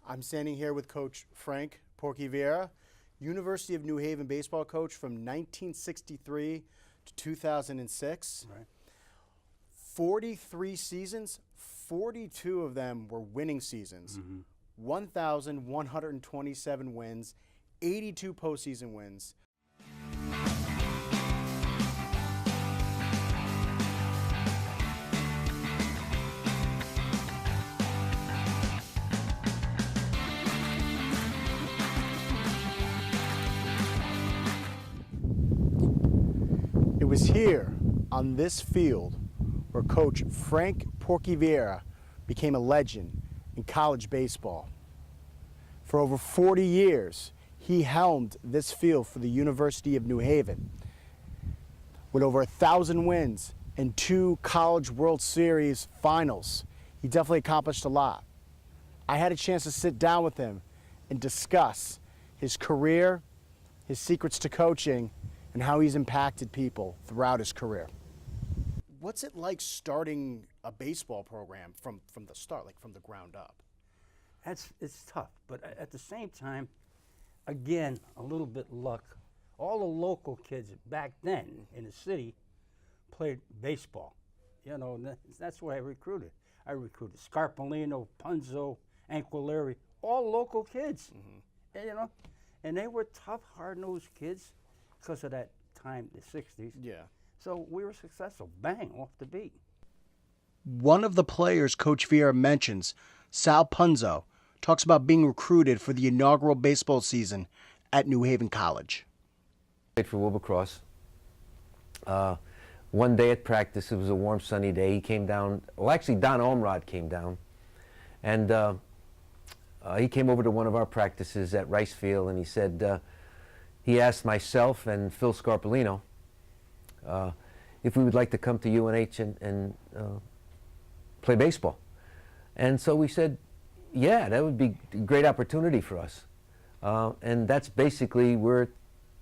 I'm standing here with Coach Frank Porky Vieira, University of New Haven baseball coach from 1963 to 2006. Right. 43 seasons, 42 of them were winning seasons. Mm-hmm. 1,127 wins, 82 postseason wins. It was here on this field where Coach Frank Porky Vieira became a legend in college baseball. For over 40 years, he helmed this field for the University of New Haven. With over 1,000 wins and 2 College World Series finals, he definitely accomplished a lot. I had a chance to sit down with him and discuss his career, his secrets to coaching, and how he's impacted people throughout his career. What's it like starting a baseball program from the start, like from the ground up? It's tough, but at the same time, again, a little bit luck. All the local kids back then in the city played baseball. You know, and that's why I recruited. I recruited Scarpolino, Punzo, Anquilleri, all local kids. Mm-hmm. And, you know, and they were tough, hard-nosed kids because of that time, the 60s. Yeah. So we were successful, bang, off the beat. One of the players Coach Vieira mentions, Sal Punzo, talks about being recruited for the inaugural baseball season at New Haven College. Played for Wilbur Cross. One day at practice, it was a warm, sunny day. He came down. Well, actually, Don Omrod came down, and he came over to one of our practices at Rice Field, and he said he asked myself and Phil Scarpolino if we would like to come to UNH and play baseball. And so we said, yeah, that would be a great opportunity for us. And that's basically where it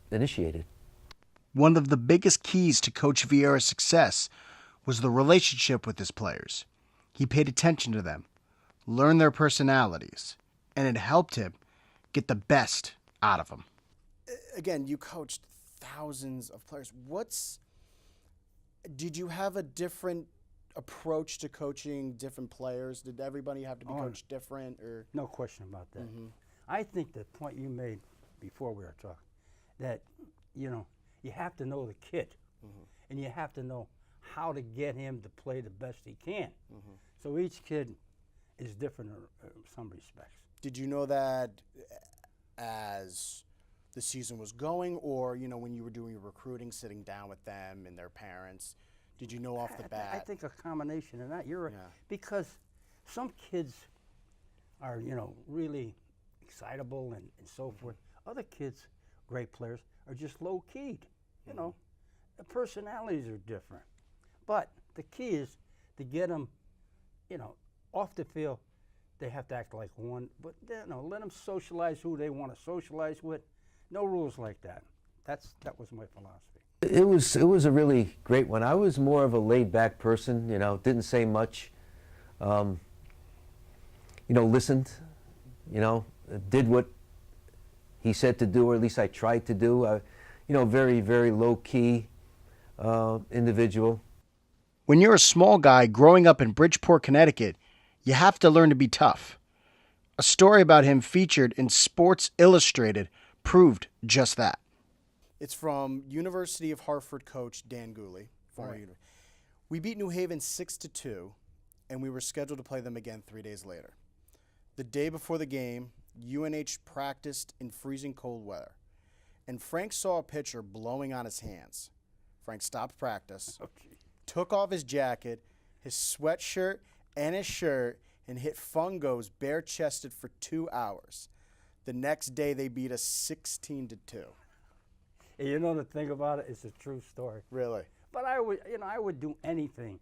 initiated. One of the biggest keys to Coach Vieira's success was the relationship with his players. He paid attention to them, learned their personalities, and it helped him get the best out of them. Again, you coached thousands of players. Did you have a different approach to coaching different players? Did everybody have to be coached different? Or No question about that. Mm-hmm. I think the point you made before we were talking, that, you know, you have to know the kid, and you have to know how to get him to play the best he can. So each kid is different in some respects. Did you know that as the season was going, or, you know, when you were doing your recruiting, sitting down with them and their parents, did you know off the bat? I think a combination of that. You're Yeah. Because some kids are, you know, really excitable and so forth. Other kids, great players, are just low-keyed. You know, the personalities are different. But the key is to get them, you know, off the field. They have to act like one, but, you know, let them socialize who they want to socialize with. No rules like that. That was my philosophy. It was a really great one. I was more of a laid-back person, you know, didn't say much, you know, listened, you know, did what he said to do, or at least I tried to do. You know, very, very low-key individual. When you're a small guy growing up in Bridgeport, Connecticut, you have to learn to be tough. A story about him featured in Sports Illustrated proved just that. It's from University of Hartford coach Dan Gooley. We beat New Haven 6-2, and we were scheduled to play them again 3 days later. The day before the game, UNH practiced in freezing cold weather, and Frank saw a pitcher blowing on his hands. Frank stopped practice, took off his jacket, his sweatshirt, and his shirt, and hit fungos bare-chested for 2 hours. The next day, they beat us 16-2. And you know the thing about it, it's a true story. Really? But I would do anything,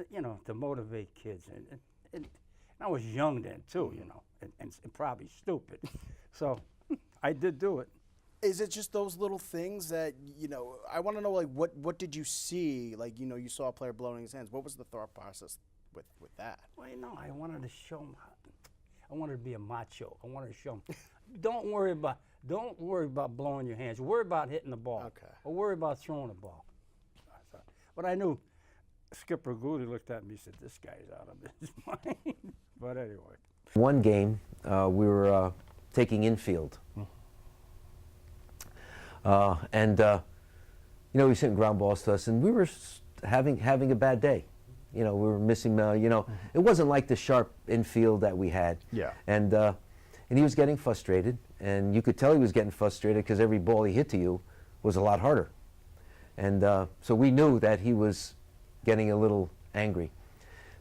you know, to motivate kids. And I was young then too, you know, and probably stupid. So I did do it. Is it just those little things that, you know, I want to know, like, what did you see? Like, you know, you saw a player blowing his hands. What was the thought process with that? Well, you know, I wanted to show him. I wanted to be a macho. I wanted to show them, don't worry about blowing your hands. Worry about hitting the ball. Okay. Or worry about throwing the ball. But I knew Skipper Goody looked at me and said, this guy's out of his mind. But anyway. One game, we were taking infield. And you know, he was hitting ground balls to us, and we were having a bad day. You know, we were missing, you know, it wasn't like the sharp infield that we had. Yeah. And he was getting frustrated, and you could tell he was getting frustrated because every ball he hit to you was a lot harder. And so we knew that he was getting a little angry,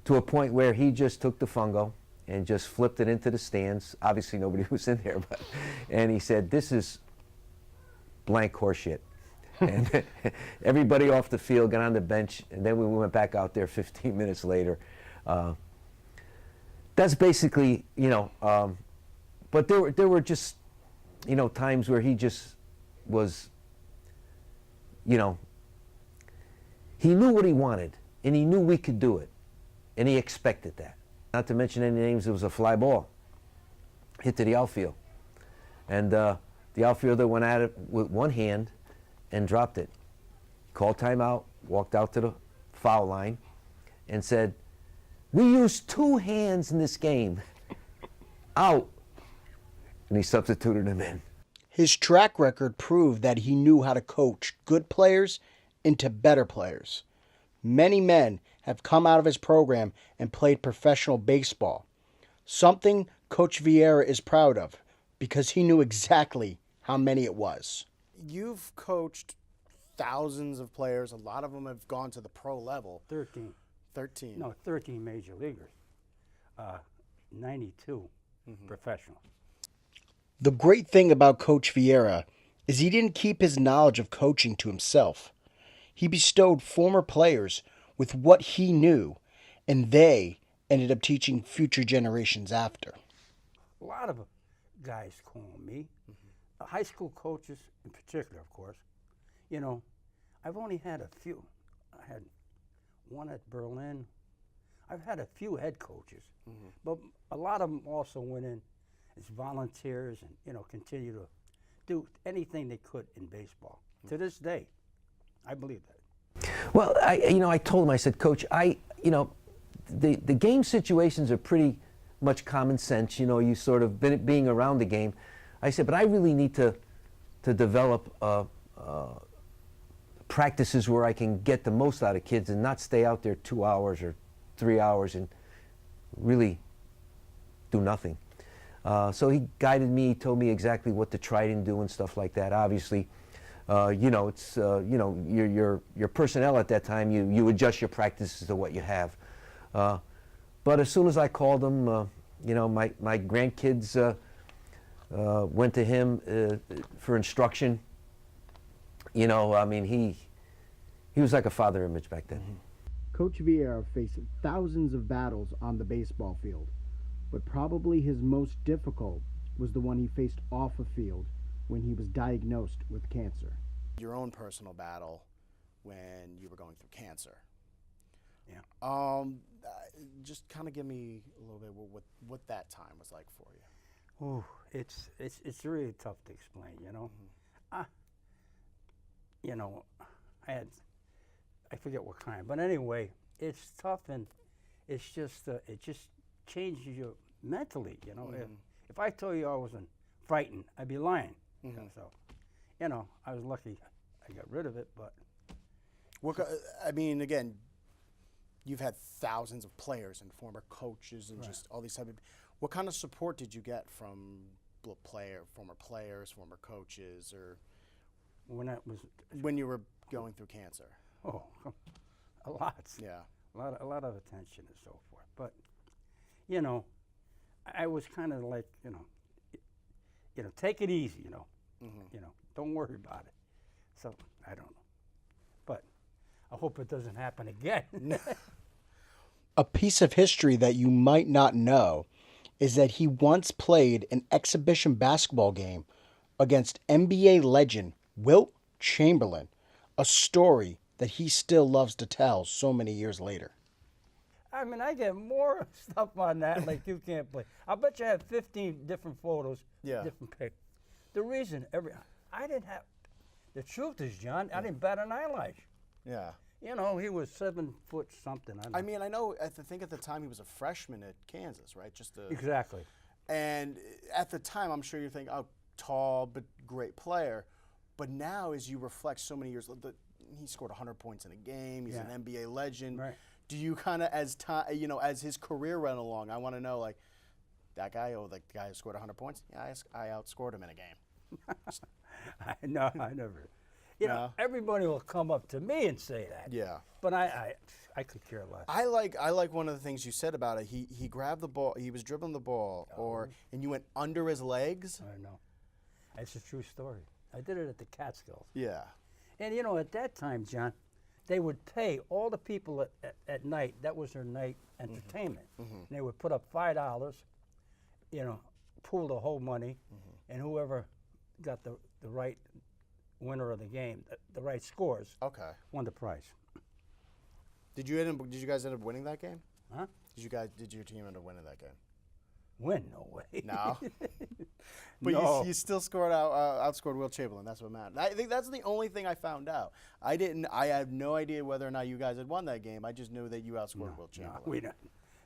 to a point where he just took the fungo and just flipped it into the stands. Obviously nobody was in there, but, and he said, this is blank horseshit. And everybody off the field got on the bench, and then we went back out there 15 minutes later. That's basically, you know, but there were just, you know, times where he just was, you know, he knew what he wanted, and he knew we could do it, and he expected that. Not to mention any names, it was a fly ball, hit to the outfield. And the outfielder went at it with one hand and dropped it. Called timeout, walked out to the foul line, and said, we used two hands in this game. Out. And he substituted him in. His track record proved that he knew how to coach good players into better players. Many men have come out of his program and played professional baseball, something Coach Vieira is proud of because he knew exactly how many it was. You've coached thousands of players. A lot of them have gone to the pro level. 13. 13. No, 13 major leaguers. 92 professionals. The great thing about Coach Vieira is he didn't keep his knowledge of coaching to himself. He bestowed former players with what he knew, and they ended up teaching future generations after. A lot of guys call me, high school coaches in particular, of course. You know, I've only had a few. I had one at Berlin. I've had a few head coaches, but a lot of them also went in as volunteers and, you know, continue to do anything they could in baseball. To this day, I believe that. Well, I told him, I said, Coach, you know, the game situations are pretty much common sense. You know, you sort of being around the game. I said, but I really need to develop practices where I can get the most out of kids and not stay out there 2 hours or 3 hours and really do nothing. So he guided me, he told me exactly what to try and do and stuff like that. Obviously, you know, it's you know, your personnel at that time, you adjust your practices to what you have. But as soon as I called him, you know, my grandkids went to him for instruction. You know, I mean, he was like a father image back then. Coach Vieira faced thousands of battles on the baseball field, but probably his most difficult was the one he faced off a field when he was diagnosed with cancer. Your own personal battle when you were going through cancer. Yeah. Just kind of give me a little bit what that time was like for you. Ooh, it's really tough to explain, you know. You know, I forget what kind, but anyway, it's tough, and it's just it just changes you mentally, you know. If I told you I wasn't frightened, I'd be lying. You know, so, you know, I was lucky I got rid of it, but. I mean, again, you've had thousands of players and former coaches and just all these type of. What kind of support did you get from former players, former coaches, or when you were going through cancer? Oh, a lot. Yeah. A lot of attention and so forth. But, you know, I was kind of like, you know, take it easy, you know. You know, don't worry about it. So, I don't know. But I hope it doesn't happen again. A piece of history that you might not know is that he once played an exhibition basketball game against NBA legend Wilt Chamberlain, a story that he still loves to tell so many years later. I mean, I get more stuff on that like you can't play. I bet you have 15 different photos, different pictures. The reason I didn't have. The truth is, John, I didn't bat an eyelash. Yeah. You know, he was 7 foot something. I mean, I know. I think at the time he was a freshman at Kansas, right? Exactly. And at the time, I'm sure you think, oh, tall but great player. But now, as you reflect so many years, he scored 100 points in a game. He's an NBA legend. Right. Do you kind of, as time, as his career ran along, I want to know, like, that guy, the guy who scored 100 points, yeah, I outscored him in a game. No, I never. You know, everybody will come up to me and say that. Yeah. But I could care less. I like one of the things you said about it. He grabbed the ball. He was dribbling the ball, and you went under his legs. I know. It's a true story. I did it at the Catskills. Yeah. And, you know, at that time, John, they would pay all the people at night. That was their night entertainment. And they would put up $5, you know, pool the whole money, and whoever got the right winner of the game, the right scores, won the prize. Did you guys end up winning that game? Huh? Did your team end up winning that game? Win? No way. No. But No. you still outscored Will Chamberlain. That's what mattered. I think that's the only thing I found out. I have no idea whether or not you guys had won that game. I just knew that you outscored Will Chamberlain. No, we don't.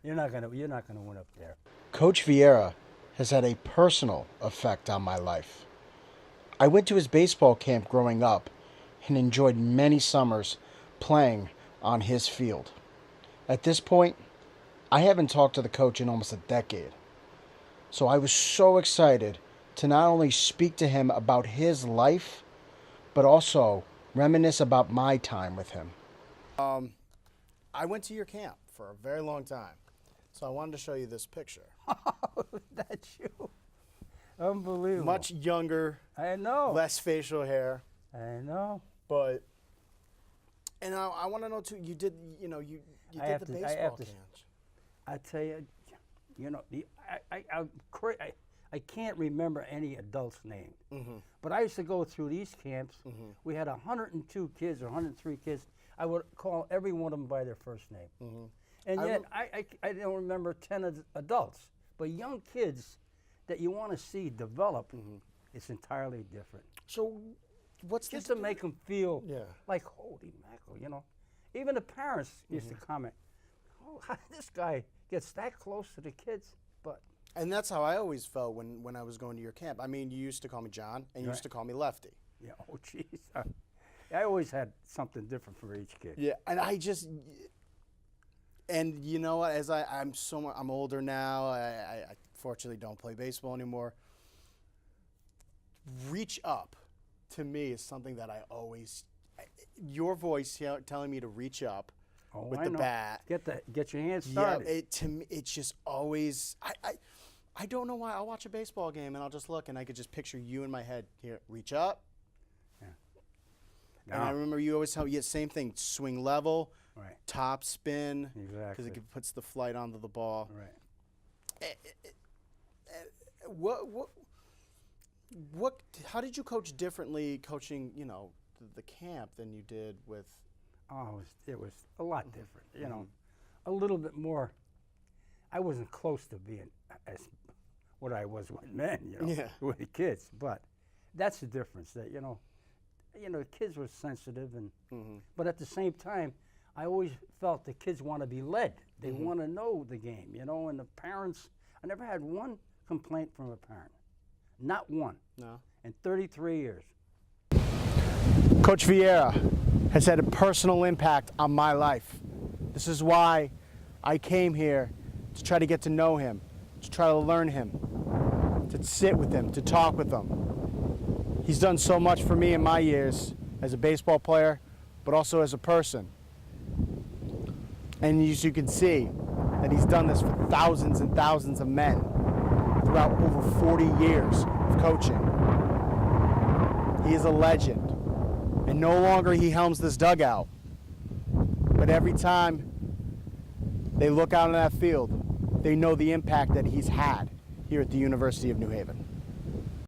You're not gonna win up there. Coach Vieira has had a personal effect on my life. I went to his baseball camp growing up and enjoyed many summers playing on his field. At this point, I haven't talked to the coach in almost a decade. So I was so excited to not only speak to him about his life, but also reminisce about my time with him. I went to your camp for a very long time. So I wanted to show you this picture. Oh, that's you. Unbelievable. Much younger. I know. Less facial hair. I know. But, and I want to know too, you did the baseball camps. I tell you, you know, I can't remember any adult's name. But I used to go through these camps. We had 102 kids or 103 kids. I would call every one of them by their first name. And yet, I don't remember 10 adults. But young kids that you want to see develop, it's entirely different. So what's just to make them feel like, holy mackerel, you know. Even the parents used to comment, oh, how did this guy gets that close to the kids? And that's how I always felt when I was going to your camp. I mean, you used to call me John, and you used to call me Lefty. Yeah, oh, jeez. I always had something different for each kid. Yeah, and and you know what, as I'm older now, I fortunately don't play baseball anymore. Reach up, to me, is something that I always, your voice telling me to reach up with the bat. Get your hands started. Yeah, to me, it's just always, I don't know why. I'll watch a baseball game and I'll just look and I could just picture you in my head. Here, reach up. Yeah. And I remember you always tell me, same thing, swing level, top spin. Exactly. Because it puts the flight onto the ball. Right. How did you coach differently coaching, the camp than you did with? Oh, it was a lot different, you know, a little bit more. I wasn't close to being as what I was with men, with the kids, but that's the difference. That the kids were sensitive, and but at the same time, I always felt the kids want to be led. They want to know the game, and the parents. I never had one complaint from a parent, not one. No. In 33 years. Coach Vieira has had a personal impact on my life. This is why I came here, to try to get to know him, to try to learn him, to sit with him, to talk with him. He's done so much for me in my years as a baseball player, but also as a person. And as you can see, that he's done this for thousands and thousands of men throughout over 40 years of coaching. He is a legend. And no longer he helms this dugout. But every time they look out on that field, they know the impact that he's had here at the University of New Haven.